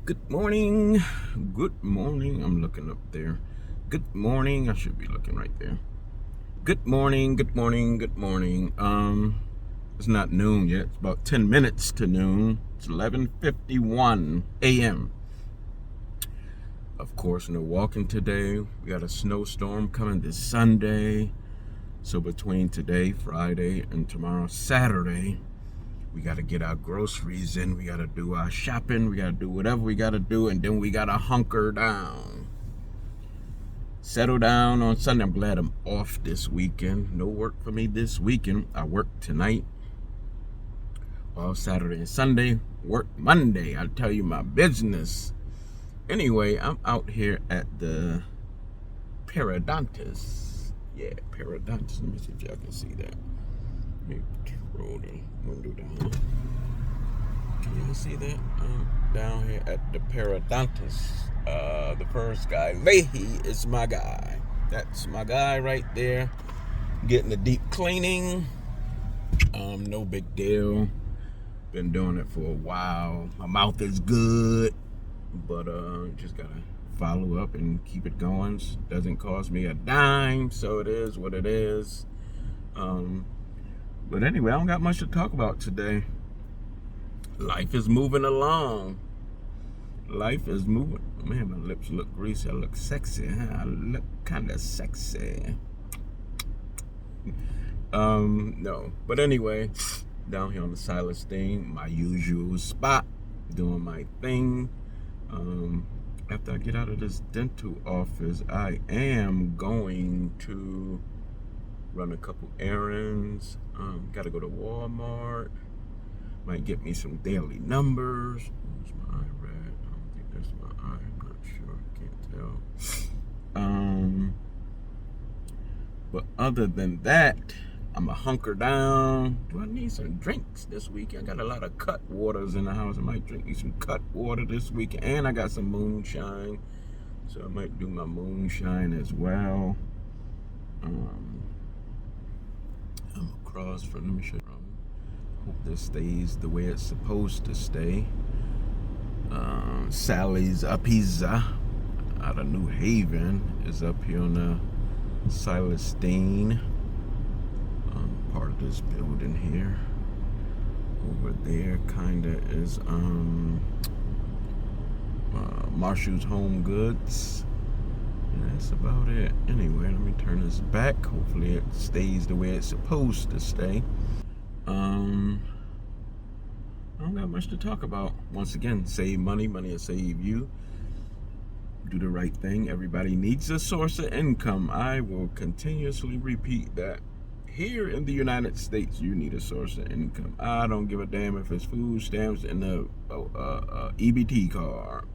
Good morning. Good morning. I'm looking up there. Good morning. I should be looking right there. Good morning. Good morning. Good morning. It's not noon yet. It's about 10 minutes to noon. It's 11:51 a.m. Of course, no walking today. We got a snowstorm coming this Sunday. So between today, Friday, and tomorrow, Saturday, we got to get our groceries in. We got to do our shopping. We got to do whatever we got to do. And then we got to hunker down. Settle down on Sunday. I'm glad I'm off this weekend. No work for me this weekend. I work tonight. All Saturday and Sunday. Work Monday. I'll tell you my business. Anyway, I'm out here at the Periodontis. Yeah, Periodontis. Let me see if y'all can see that. Let me roll the window down. Can you see that? Down here at the Periodontis. The first guy, Leahy, is my guy. That's my guy right there. Getting the deep cleaning. No big deal. Been doing it for a while. My mouth is good, but just gotta follow up and keep it going. Doesn't cost me a dime, so it is what it is. But anyway, I don't got much to talk about today. Life is moving along. Life is moving. Man, my lips look greasy. I look sexy. Huh? I look kind of sexy. No. But anyway, down here on the Silas Deane, my usual spot, doing my thing. After I get out of this dental office, I am going to run a couple errands. Got to go to Walmart. Might get me some daily numbers. Where's my eye red? I don't think that's my eye. I'm not sure. Can't tell. But other than that, I'm a hunker down. Do I need some drinks this week? I got a lot of cut waters in the house. I might drink me some cut water this week. And I got some moonshine. So I might do my moonshine as well. I'm across from, let me show you. Hope this stays the way it's supposed to stay. Sally's Pizza out of New Haven is up here on the Silas Deane. Part of this building here. Over there kinda is Marshall's Home Goods. And that's about it. Anyway, let me turn this back. Hopefully it stays the way it's supposed to stay. I don't got much to talk about. Once again, save money, money will save you. Do the right thing. Everybody needs a source of income. I will continuously repeat that. Here in the United States, you need a source of income. I don't give a damn if it's food stamps and a EBT card.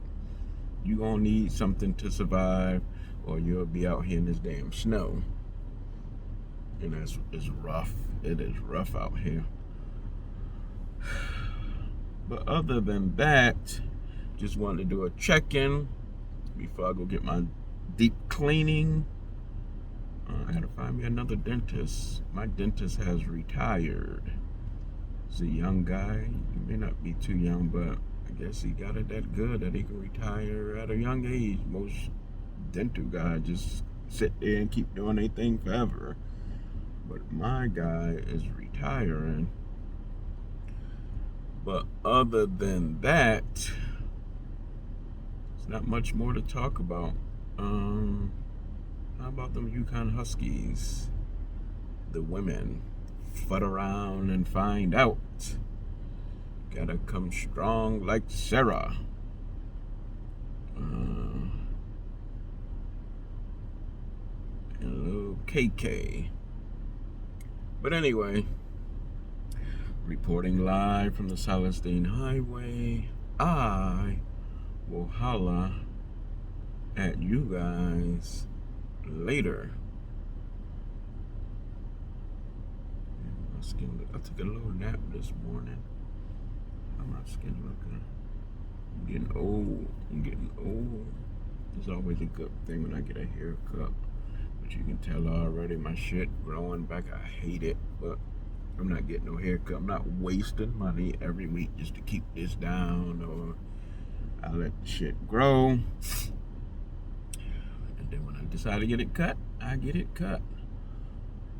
You gonna need something to survive, or you'll be out here in this damn snow. And it's rough. It is rough out here. But other than that, just wanted to do a check-in before I go get my deep cleaning. I gotta find me another dentist. My dentist has retired. He's a young guy. He may not be too young, but I guess he got it that good that he can retire at a young age. Most dental guys just sit there and keep doing their thing forever. But my guy is retiring. But other than that, there's not much more to talk about. How about them Yukon Huskies? The women. Fut around and find out. Gotta come strong like Sarah. And little KK. But anyway, reporting live from the Silas Deane Highway. I will holla at you guys later. My skin I took a little nap this morning. How my skin looking? I'm getting old. It's always a good thing when I get a haircut. But you can tell already my shit growing back. I hate it, but I'm not getting no haircut. I'm not wasting money every week just to keep this down or I let the shit grow. And then when I decide to get it cut, I get it cut.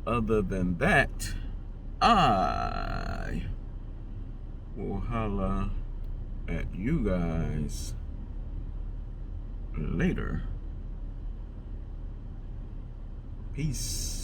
Other than that, I will holla at you guys later. Peace.